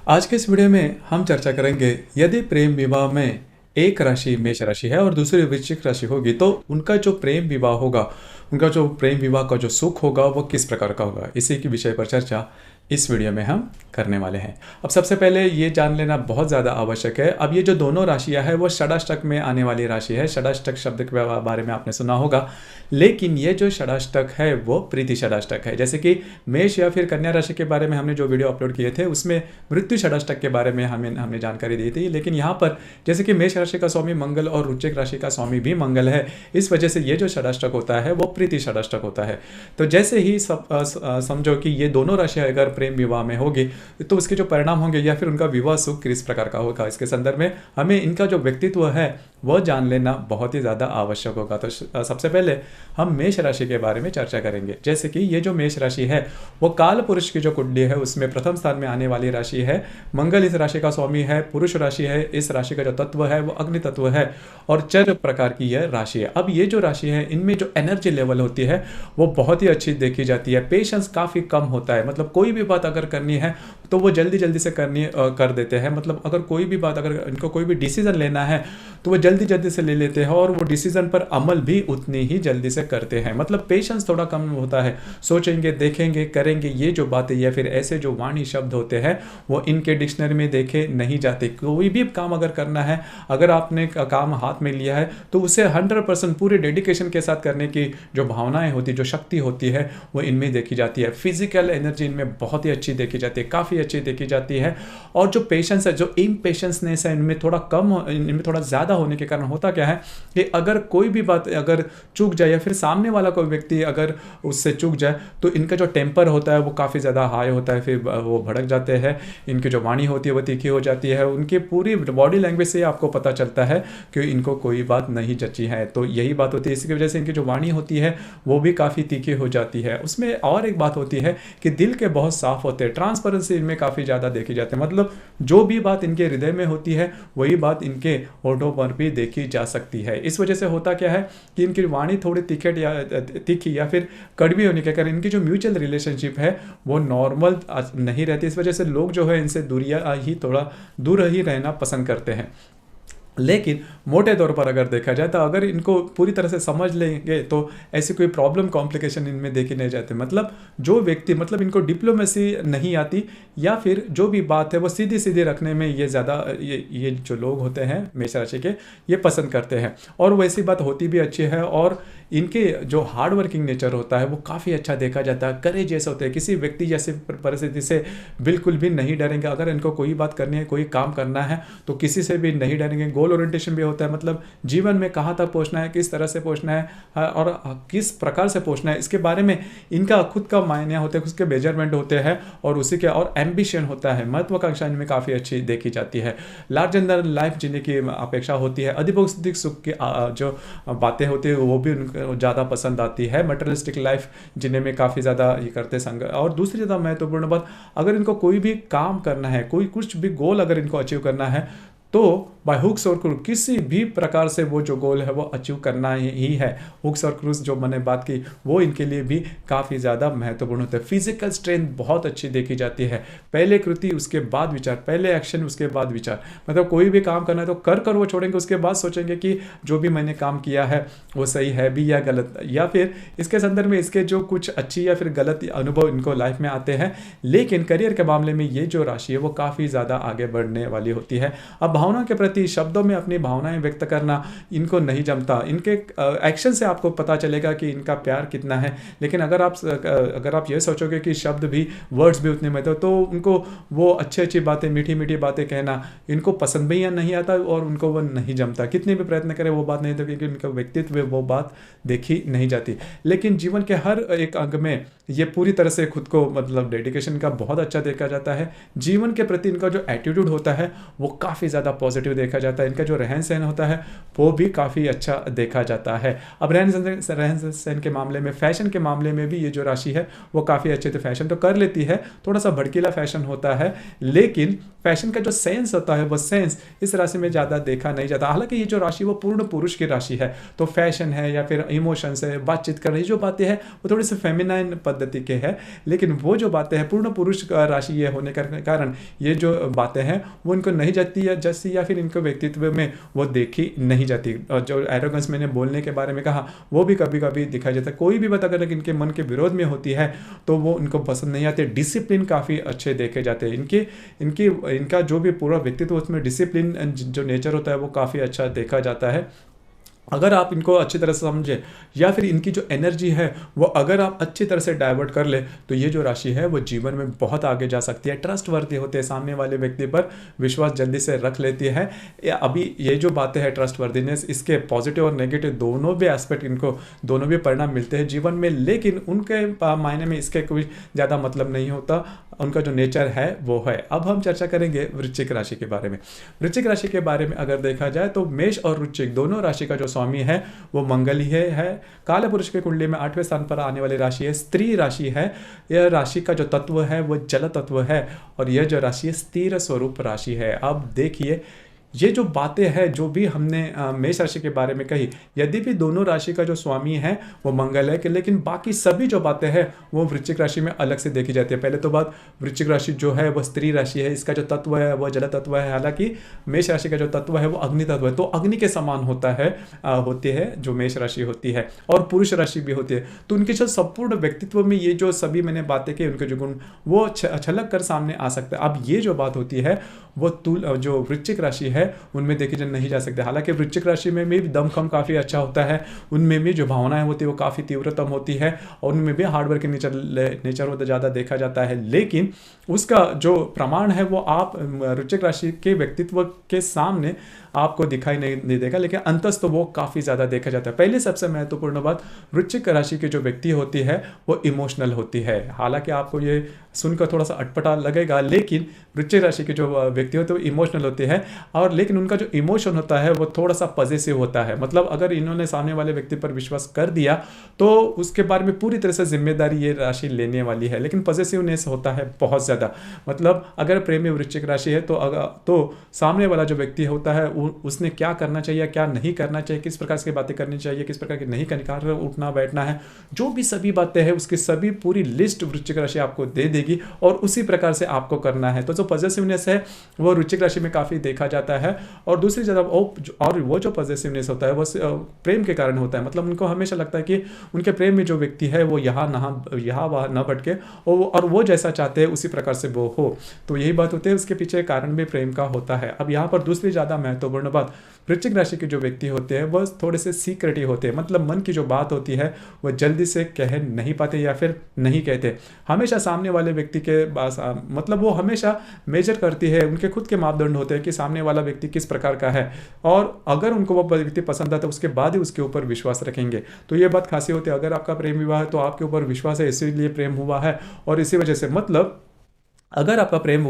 आज के इस वीडियो में हम चर्चा करेंगे यदि प्रेम विवाह में एक राशि मेष राशि है और दूसरी वृश्चिक राशि होगी तो उनका जो प्रेम विवाह होगा, उनका जो प्रेम विवाह का जो सुख होगा वो किस प्रकार का होगा। इसी के विषय पर चर्चा इस वीडियो में हम करने वाले हैं। अब सबसे पहले ये जान लेना बहुत ज़्यादा आवश्यक है। अब ये जो दोनों राशियां है वो षडाष्टक में आने वाली राशि है। षडाष्टक शब्द के बारे में आपने सुना होगा, लेकिन ये जो षडाष्टक है वो प्रीति षडाष्टक है। जैसे कि मेष या फिर कन्या राशि के बारे में हमने जो वीडियो अपलोड किए थे उसमें मृत्यु षडाष्टक के बारे में हमने जानकारी दी थी, लेकिन यहाँ पर जैसे कि मेष राशि का स्वामी मंगल और वृश्चिक राशि का स्वामी भी मंगल है, इस वजह से ये जो षडाष्टक होता है वो प्रीति षडाष्टक होता है। तो जैसे ही समझो कि ये दोनों राशियाँ अगर प्रेम विवाह में होगी तो उसके जो परिणाम होंगे या फिर उनका विवाह सुख किस प्रकार का होगा, इसके संदर्भ में हमें इनका जो व्यक्तित्व है वह जान लेना बहुत ही ज़्यादा आवश्यक होगा। तो सबसे पहले हम मेष राशि के बारे में चर्चा करेंगे। जैसे कि ये जो मेष राशि है वो काल पुरुष की जो कुंडली है उसमें प्रथम स्थान में आने वाली राशि है। मंगल इस राशि का स्वामी है, पुरुष राशि है, इस राशि का जो तत्व है वो अग्नि तत्व है और चर प्रकार की यह राशि है। अब ये जो राशि है इनमें जो एनर्जी लेवल होती है वो बहुत ही अच्छी देखी जाती है। पेशेंस काफ़ी कम होता है, मतलब कोई भी बात अगर करनी है तो वो जल्दी जल्दी से कर देते हैं। मतलब अगर कोई भी बात, अगर इनको कोई भी डिसीजन लेना है तो वो जल्दी जल्दी से ले लेते हैं और वो डिसीजन पर अमल भी उतनी ही जल्दी से करते हैं। मतलब पेशेंस थोड़ा कम होता है, सोचेंगे, देखेंगे, करेंगे। ये जो बातें या फिर ऐसे जो वाणी शब्द होते हैं वो इनके डिक्शनरी में देखे नहीं जाते। कोई भी काम अगर करना है, अगर आपने काम हाथ में लिया है तो उसे 100% पूरे डेडिकेशन के साथ करने की जो भावनाएं होती, जो शक्ति होती है वो इनमें देखी जाती है। फिजिकल एनर्जी इनमें बहुत ही अच्छी देखी जाती है, काफ़ी अच्छी देखी जाती है। और जो पेशेंस है, जो इम्पेशेंसनेस है इनमें थोड़ा कम, इनमें थोड़ा ज़्यादा होने के कारण होता क्या है कि अगर कोई भी बात अगर चूक जाए या फिर सामने वाला कोई व्यक्ति अगर उससे चूक जाए तो इनका जो टेम्पर होता है वो काफ़ी ज़्यादा हाई होता है, फिर वो भड़क जाते हैं। इनकी जो वाणी होती है वो तीखी हो जाती है। उनकी पूरी बॉडी लैंग्वेज से आपको पता चलता है कि इनको कोई बात नहीं जची है। तो यही बात होती है, इसकी वजह से इनकी जो वाणी होती है वो भी काफ़ी तीखी हो जाती है। उसमें और एक बात होती है कि दिल के बहुत साफ होते हैं, ट्रांसपेरेंसी इनमें काफ़ी ज़्यादा देखी जाती है। मतलब जो भी बात इनके हृदय में होती है वही बात इनके होठों पर भी देखी जा सकती है। इस वजह से होता क्या है कि इनकी वाणी थोड़ी तीखी या फिर कड़वी होने के कारण इनकी जो म्यूचुअल रिलेशनशिप है वो नॉर्मल नहीं रहती। इस वजह से लोग जो है इनसे थोड़ा दूर ही रहना पसंद करते हैं। लेकिन मोटे तौर पर अगर देखा जाए तो अगर इनको पूरी तरह से समझ लेंगे तो ऐसी कोई प्रॉब्लम कॉम्प्लिकेशन इनमें देखे नहीं जाते। मतलब जो व्यक्ति, मतलब इनको डिप्लोमेसी नहीं आती या फिर जो भी बात है वो सीधी सीधी रखने में ये ज़्यादा ये जो लोग होते हैं मेष राशि के ये पसंद करते हैं। और वैसी बात होती भी अच्छी है। और इनके जो हार्ड वर्किंग नेचर होता है वो काफ़ी अच्छा देखा जाता है, करेजियस होते हैं, किसी व्यक्ति जैसे परिस्थिति से बिल्कुल भी नहीं डरेंगे। अगर इनको कोई बात करनी है, कोई काम करना है तो किसी से भी नहीं डरेंगे। गोल ओरिएंटेशन भी होता है, मतलब जीवन में कहाँ तक पहुँचना है, किस तरह से पहुँचना है और किस प्रकार से पहुँचना है, इसके बारे में इनका खुद का मायने होते हैं, उसके मेजरमेंट होते हैं और उसी के और एम्बिशन होता है, महत्वाकांक्षा इनमें काफ़ी अच्छी देखी जाती है। लार्जर देन लाइफ जीने की अपेक्षा होती है। अधिभौतिक सुख की जो बातें होती है वो भी ज़्यादा पसंद आती है। मटेरियलिस्टिक लाइफ जीने में काफ़ी ज़्यादा ये करते संग। और दूसरी ज़्यादा महत्वपूर्ण बात, अगर इनको कोई भी काम करना है, कोई कुछ भी गोल अगर इनको अचीव करना है तो बाय हुक्स और क्रूज किसी भी प्रकार से वो जो गोल है वो अचीव करना ही है। हुक्स और क्रूज जो मैंने बात की वो इनके लिए भी काफ़ी ज़्यादा महत्वपूर्ण होता है। फिजिकल स्ट्रेंथ बहुत अच्छी देखी जाती है। पहले कृति उसके बाद विचार, पहले एक्शन उसके बाद विचार। मतलब कोई भी काम करना है तो कर वो छोड़ेंगे, उसके बाद सोचेंगे कि जो भी मैंने काम किया है वो सही है भी या गलत, या फिर इसके संदर्भ में इसके जो कुछ अच्छी या फिर गलत अनुभव इनको लाइफ में आते हैं। लेकिन करियर के मामले में ये जो राशि है वो काफ़ी ज़्यादा आगे बढ़ने वाली होती है। अब भावना के प्रति शब्दों में अपनी भावनाएं व्यक्त करना इनको नहीं जमता। इनके एक्शन से आपको पता चलेगा कि इनका प्यार कितना है। लेकिन अगर आप ये सोचोगे कि शब्द भी, वर्ड्स भी उतने में तो उनको वो अच्छी बातें, मीठी मीठी बातें कहना इनको पसंद भी या नहीं आता और उनको वो नहीं जमता। कितने भी प्रयत्न करें वो बात नहीं होती क्योंकि उनका व्यक्तित्व वो बात देखी नहीं जाती। लेकिन जीवन के हर एक अंग में ये पूरी तरह से खुद को, मतलब डेडिकेशन का बहुत अच्छा देखा जाता है। जीवन के प्रति इनका जो एटीट्यूड होता है वो काफ़ी ज़्यादा ज़्यादा पॉजिटिव देखा जाता है। इनका जो रहन सहन होता है वो भी काफ़ी अच्छा देखा जाता है। अब रहन सहन के मामले में, फैशन के मामले में भी ये जो राशि है वो काफ़ी अच्छे से फैशन तो कर लेती है, थोड़ा सा भड़कीला फैशन होता है, लेकिन फैशन का जो सेंस होता है वो सेंस इस राशि में ज़्यादा देखा नहीं जाता। हालांकि ये जो राशि वो पूर्ण पुरुष की राशि है, तो फैशन है या फिर इमोशंस है, बातचीत करने जो बातें हैं वो थोड़ी सी फेमिनाइन पद्धति के हैं, लेकिन वो जो बातें हैं पूर्ण पुरुष का राशि ये होने के कारण ये जो बातें हैं वो इनको नहीं जाती या जैसी या फिर इनको व्यक्तित्व में वो देखी नहीं जाती। और जो एरोगेंस मैंने बोलने के बारे में कहा वो भी कभी कभी दिखाई जाता है। कोई भी बात अगर इनके मन के विरोध में होती है तो वो इनको पसंद नहीं आते। डिसिप्लिन काफ़ी अच्छे देखे जाते हैं। इनका जो भी पूरा व्यक्तित्व उसमें डिसिप्लिन जो नेचर होता है वो काफ़ी अच्छा देखा जाता है। अगर आप इनको अच्छी तरह से समझे या फिर इनकी जो एनर्जी है वो अगर आप अच्छी तरह से डाइवर्ट कर ले तो ये जो राशि है वो जीवन में बहुत आगे जा सकती है। ट्रस्टवर्दी होते हैं, सामने वाले व्यक्ति पर विश्वास जल्दी से रख लेती है। अभी ये जो बातें हैं ट्रस्टवर्दीनेस, इसके पॉजिटिव और नेगेटिव दोनों भी एस्पेक्ट, इनको दोनों भी परिणाम मिलते हैं जीवन में, लेकिन उनके मायने में इसके कोई ज़्यादा मतलब नहीं होता। उनका जो नेचर है वो है। अब हम चर्चा करेंगे वृश्चिक राशि के बारे में। वृश्चिक राशि के बारे में अगर देखा जाए तो मेष और वृश्चिक दोनों राशि का जो स्वामी है वो मंगल ही है। काल पुरुष के कुंडली में 8वें स्थान पर आने वाली राशि है, स्त्री राशि है। यह राशि का जो तत्व है वो जल तत्व है और यह जो राशि है स्थिर स्वरूप राशि है। अब देखिए ये जो बातें हैं जो भी हमने मेष राशि के बारे में कही, यदि भी दोनों राशि का जो स्वामी है वो मंगल है, लेकिन बाकी सभी जो बातें हैं वो वृश्चिक राशि में अलग से देखी जाती है। पहले तो बात, वृश्चिक राशि जो है वो स्त्री राशि है, इसका जो तत्व है वो जल तत्व है। हालांकि मेष राशि का जो तत्व है वो अग्नि तत्व है, तो अग्नि के समान होता है होती है जो मेष राशि होती है, और पुरुष राशि भी होती है। तो उनके जो संपूर्ण व्यक्तित्व में ये जो सभी मैंने बातें की, उनके जो गुण वो छलक कर सामने आ सकते हैं। अब ये जो बात होती है वो जो वृश्चिक राशि है उनमें देखी नहीं जा सकते। हालांकि वृश्चिक राशि में भी दमखम काफ़ी अच्छा होता है, उनमें भी जो भावनाएं होती है वो काफ़ी तीव्रतम होती है और उनमें भी हार्डवर्क के नेचर होता ज़्यादा देखा जाता है। लेकिन उसका जो प्रमाण है वो आप वृश्चिक राशि के व्यक्तित्व के सामने आपको दिखाई नहीं देगा, लेकिन अंतस तो वो काफ़ी ज़्यादा देखा जाता है। पहले सबसे महत्वपूर्ण बात, वृश्चिक राशि की जो व्यक्ति होती है वो इमोशनल होती है। हालांकि आपको ये सुनकर थोड़ा सा अटपटा लगेगा, लेकिन वृश्चिक राशि के जो व्यक्ति होते हैं वो इमोशनल होते हैं, और लेकिन उनका जो इमोशन होता है वो थोड़ा सा पॉजिटिव होता है। मतलब अगर इन्होंने सामने वाले व्यक्ति पर विश्वास कर दिया तो उसके बारे में पूरी तरह से जिम्मेदारी ये राशि लेने वाली है, लेकिन पॉजिटिवनेस होता है बहुत ज़्यादा। मतलब अगर प्रेमी वृश्चिक राशि है तो सामने वाला जो व्यक्ति होता है उसने क्या करना चाहिए, क्या नहीं करना चाहिए, किस प्रकार की बातें करनी चाहिए, किस प्रकार की नहीं करनी, उठना बैठना है, जो भी सभी बातें हैं उसकी सभी पूरी लिस्ट वृश्चिक राशि आपको दे देगी और उसी प्रकार से आपको करना है। तो जो पॉजिटिवनेस है वो वृश्चिक राशि में काफ़ी देखा जाता है। और दूसरी जगह और वो जो पॉजिटिवनेस होता है वो प्रेम के कारण होता है। मतलब उनको हमेशा लगता है कि उनके प्रेम में जो व्यक्ति है वो यहाँ वहाँ न भटके और वो जैसा चाहते हैं उसी प्रकार से वो हो। तो यही बात होती है, उसके पीछे कारण भी प्रेम का होता है। अब यहाँ पर दूसरी ज़्यादा महत्वपूर्ण बात, वृश्चिक राशि के जो व्यक्ति होते हैं वो थोड़े से सीक्रेटिव होते हैं। मतलब मन की जो बात होती है वो जल्दी से कह नहीं पाते या फिर नहीं कहते। हमेशा सामने वाले व्यक्ति के पास मतलब वो हमेशा मेजर करती है, उनके खुद के मापदंड होते हैं कि सामने वाला व्यक्ति किस प्रकार का है, और अगर उनको वो व्यक्ति पसंद आता है उसके बाद ही उसके ऊपर विश्वास रखेंगे। तो ये बात खासी होती है। अगर आपका प्रेम विवाह है तो आपके ऊपर विश्वास है, इसीलिए प्रेम हुआ है, और इसी वजह से मतलब अगर आपका प्रेम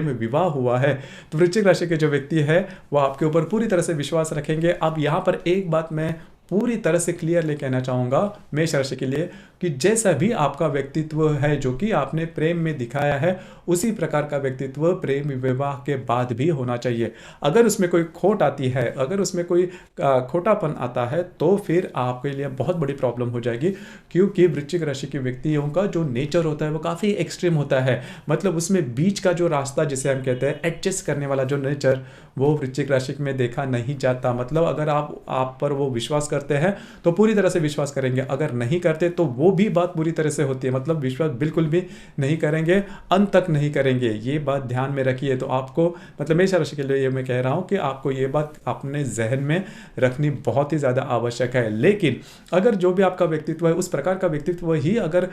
विवाह हुआ है तो वृश्चिक राशि के जो व्यक्ति है वो आपके ऊपर पूरी तरह से विश्वास रखेंगे। अब यहाँ पर एक बात मैं पूरी तरह से क्लियरली कहना चाहूँगा मेष राशि के लिए कि जैसा भी आपका व्यक्तित्व है जो कि आपने प्रेम में दिखाया है उसी प्रकार का व्यक्तित्व प्रेम विवाह के बाद भी होना चाहिए। अगर उसमें कोई खोट आती है, अगर उसमें कोई खोटापन आता है तो फिर आपके लिए बहुत बड़ी प्रॉब्लम हो जाएगी, क्योंकि वृश्चिक राशि के व्यक्तियों का जो नेचर होता है वो काफ़ी एक्सट्रीम होता है। मतलब उसमें बीच का जो रास्ता जिसे हम कहते हैं एडजस्ट करने वाला जो नेचर वो वृश्चिक राशि में देखा नहीं जाता। मतलब अगर आप पर वो विश्वास करते हैं तो पूरी तरह से विश्वास करेंगे, अगर नहीं करते तो वो भी बात पूरी तरह से होती है। मतलब विश्वास बिल्कुल भी नहीं करेंगे, अंत तक नहीं करेंगे। ये बात ध्यान में रखिए। तो आपको मतलब मेष राशि के लिए ये मैं कह रहा हूँ कि आपको ये बात अपने जहन में रखनी बहुत ही ज़्यादा आवश्यक है। लेकिन अगर जो भी आपका व्यक्तित्व है उस प्रकार का व्यक्तित्व ही अगर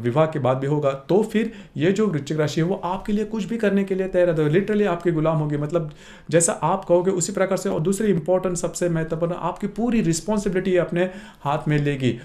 विवाह के बाद भी होगा तो फिर ये जो वृश्चिक राशि है वो आपके लिए कुछ भी करने के लिए तैयार है, लिटरली आपके गुलाम होगी। मतलब जैसा आप कहोगे उसी प्रकार से। और दूसरी इंपॉर्टेंट सबसे महत्वपूर्ण, आपकी पूरी रिस्पॉन्सिबिलिटी अपने हाथ में लेगी।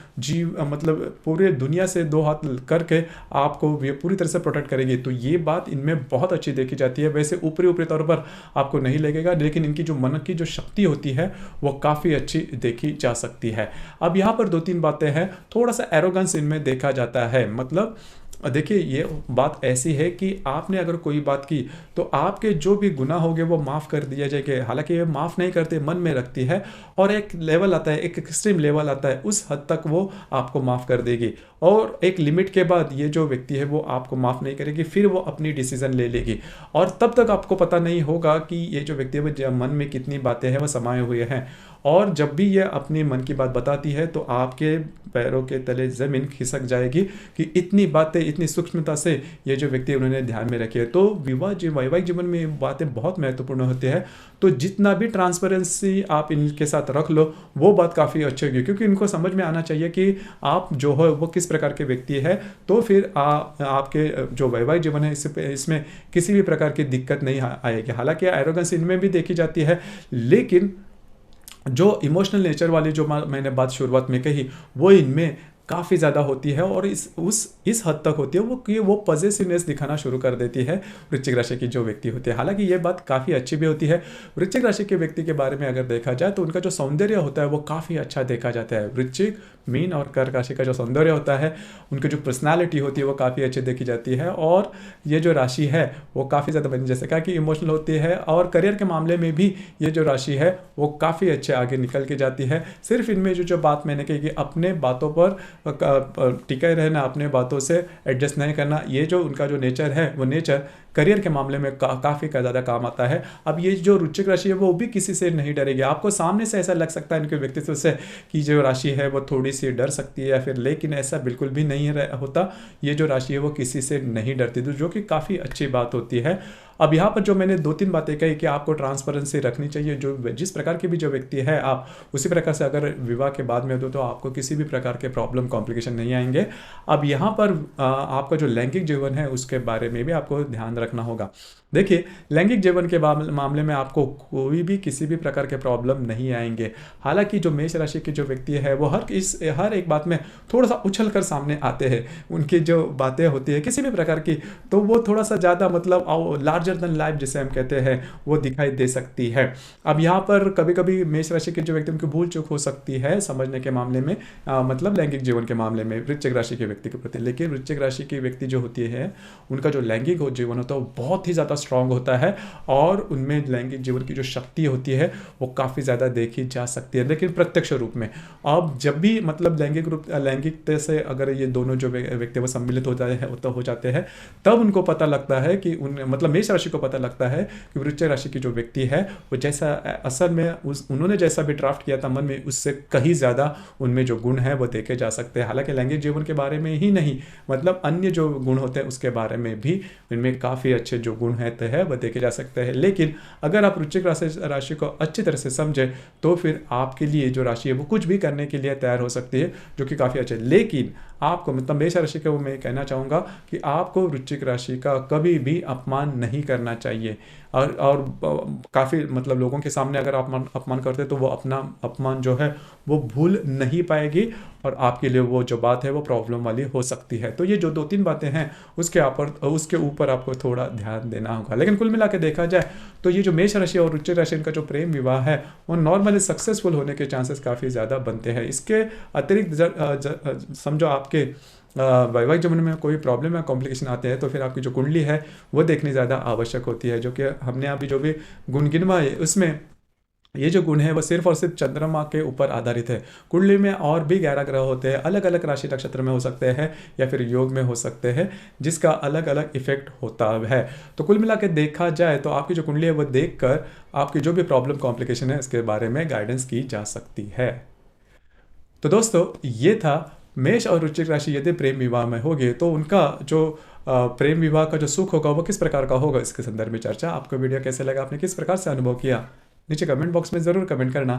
मतलब पूरे दुनिया से दो हाथ करके आपको ये पूरी तरह से प्रोटेक्ट करेगी। तो ये बात इनमें बहुत अच्छी देखी जाती है। वैसे ऊपरी ऊपरी तौर पर आपको नहीं लगेगा, लेकिन इनकी जो मन की जो शक्ति होती है वो काफ़ी अच्छी देखी जा सकती है। अब यहाँ पर 2-3 बातें हैं। थोड़ा सा एरोगेंस इनमें देखा जाता है। मतलब देखिए, ये बात ऐसी है कि आपने अगर कोई बात की तो आपके जो भी गुनाह होंगे वो माफ़ कर दिया जाएगा। हालांकि ये माफ़ नहीं करते, मन में रखती है, और एक लेवल आता है, एक एक्सट्रीम लेवल आता है, उस हद तक वो आपको माफ़ कर देगी। और एक लिमिट के बाद ये जो व्यक्ति है वो आपको माफ़ नहीं करेगी, फिर वो अपनी डिसीज़न ले लेगी। और तब तक आपको पता नहीं होगा कि ये जो व्यक्ति है वो मन में कितनी बातें हैं वो समाये हुए हैं। और जब भी ये अपने मन की बात बताती है तो आपके पैरों के तले ज़मीन खिसक जाएगी कि इतनी बातें इतनी सूक्ष्मता से ये जो व्यक्ति उन्होंने ध्यान में रखी है। तो वैवाहिक जीवन में ये बातें बहुत महत्वपूर्ण होती है। तो जितना भी ट्रांसपेरेंसी आप इनके साथ रख लो वो बात काफ़ी अच्छी होगी, क्योंकि इनको समझ में आना चाहिए कि आप जो हो वो किस प्रकार के व्यक्ति है। तो फिर आपके जो वैवाहिक जीवन है इसमें किसी भी प्रकार की दिक्कत नहीं आएगी। हालांकि एरोगेंस इनमें भी देखी जाती है, लेकिन जो इमोशनल नेचर वाली जो मैंने बात शुरुआत में कही वो इनमें काफ़ी ज़्यादा होती है, और इस हद तक होती है वो पॉजिटिवनेस दिखाना शुरू कर देती है वृश्चिक राशि की जो व्यक्ति होते हैं। हालांकि ये बात काफ़ी अच्छी भी होती है। वृश्चिक राशि के व्यक्ति के बारे में अगर देखा जाए तो उनका जो सौंदर्य होता है वो काफ़ी अच्छा देखा जाता है। वृश्चिक, मीन और कर्क राशि का जो सौंदर्य होता है, उनकी जो पर्सनालिटी होती है वो काफ़ी अच्छी देखी जाती है। और ये जो राशि है वो काफ़ी ज़्यादा, मैंने जैसे कहा कि इमोशनल होती है, और करियर के मामले में भी ये जो राशि है वो काफ़ी अच्छे आगे निकल के जाती है। सिर्फ इनमें जो बात मैंने कही कि अपने बातों पर टिके रहना, अपने बातों से एडजस्ट नहीं करना, ये जो उनका जो नेचर है वो नेचर करियर के मामले में काफ़ी ज़्यादा काम आता है। अब ये जो वृश्चिक राशि है वो भी किसी से नहीं डरेगी। आपको सामने से ऐसा लग सकता है इनके व्यक्तित्व से कि जो राशि है वो थोड़ी सी डर सकती है या फिर, लेकिन ऐसा बिल्कुल भी नहीं होता। ये जो राशि है वो किसी से नहीं डरती, तो जो कि काफ़ी अच्छी बात होती है। अब यहाँ पर जो मैंने 2-3 बातें कही कि आपको ट्रांसपेरेंसी रखनी चाहिए, जो जिस प्रकार की भी जो व्यक्ति है आप उसी प्रकार से अगर विवाह के बाद में हो तो आपको किसी भी प्रकार के प्रॉब्लम कॉम्प्लिकेशन नहीं आएंगे। अब यहाँ पर आपका जो लैंगिक जीवन है उसके बारे में भी आपको ध्यान रखना होगा। देखिए, लैंगिक जीवन के मामले में आपको कोई भी किसी भी प्रकार के प्रॉब्लम नहीं आएंगे। हालांकि जो मेष राशि के जो व्यक्ति है वो हर एक बात में थोड़ा सा उछल कर सामने आते हैं। उनकी जो बातें होती है किसी भी प्रकार की, तो वो थोड़ा सा ज़्यादा मतलब लार्जर देन लाइफ जिसे हम कहते हैं वो दिखाई दे सकती है। अब यहाँ पर कभी कभी मेष राशि के जो व्यक्ति उनकी भूल चूक हो सकती है समझने के मामले में, मतलब लैंगिक जीवन के मामले में वृश्चिक राशि के व्यक्ति के प्रति। लेकिन वृश्चिक राशि की व्यक्ति जो होती है उनका जो लैंगिक जीवन होता है वो बहुत ही ज़्यादा स्ट्रांग होता है, और उनमें लैंगिक जीवन की जो शक्ति होती है वो काफ़ी ज़्यादा देखी जा सकती है, लेकिन प्रत्यक्ष रूप में। अब जब भी मतलब लैंगिकता से अगर ये दोनों जो व्यक्ति वो सम्मिलित हो जाते हैं तब उनको पता लगता है कि मतलब मेष राशि को पता लगता है कि वृश्चिक राशि की जो व्यक्ति है वो जैसा असल में उन्होंने जैसा भी ड्राफ्ट किया था मन में, उससे कहीं ज़्यादा उनमें जो गुण है वो देखे जा सकते हैं। हालांकि लैंगिक जीवन के बारे में ही नहीं, मतलब अन्य जो गुण होते हैं उसके बारे में भी इनमें काफ़ी अच्छे जो गुण है वो देखे जा सकते हैं। लेकिन अगर आप वृश्चिक राशि को अच्छी तरह से समझे तो फिर आपके लिए जो राशि है वो कुछ भी करने के लिए तैयार हो सकती है, जो कि काफ़ी अच्छा है। लेकिन आपको मतलब मेष राशि को मैं कहना चाहूँगा कि आपको वृश्चिक राशि का कभी भी अपमान नहीं करना चाहिए, और काफ़ी मतलब लोगों के सामने अगर आप अपमान करते तो वो अपना अपमान जो है वो भूल नहीं पाएगी, और आपके लिए वो जो बात है वो प्रॉब्लम वाली हो सकती है। तो ये जो 2-3 बातें हैं उसके ऊपर आपको थोड़ा ध्यान देना होगा। लेकिन कुल मिला के देखा जाए तो ये जो मेष राशि और वृश्चिक राशि इनका जो प्रेम विवाह है वो नॉर्मली सक्सेसफुल होने के चांसेस काफ़ी ज़्यादा बनते हैं। इसके अतिरिक्त समझो आपके वैवाहिक जीवन में कोई प्रॉब्लम या कॉम्प्लिकेशन आते हैं तो फिर आपकी जो कुंडली है वो देखनी ज़्यादा आवश्यक होती है, जो कि हमने अभी जो भी गुण गिनवाए उसमें ये जो गुण है वो सिर्फ और सिर्फ चंद्रमा के ऊपर आधारित है। कुंडली में और भी 11 ग्रह होते हैं, अलग अलग राशि नक्षत्र में हो सकते हैं या फिर योग में हो सकते हैं, जिसका अलग अलग इफेक्ट होता है। तो कुल मिला के देखा जाए तो आपकी जो कुंडली है वो देखकर आपकी जो भी प्रॉब्लम कॉम्प्लिकेशन है इसके बारे में गाइडेंस की जा सकती है। तो दोस्तों, ये था मेष और वृश्चिक राशि यदि प्रेम विवाह में होगी तो उनका जो प्रेम विवाह का जो सुख होगा वो किस प्रकार का होगा, इसके संदर्भ में चर्चा। आपको वीडियो कैसे लगा, आपने किस प्रकार से अनुभव किया, नीचे कमेंट बॉक्स में ज़रूर कमेंट करना।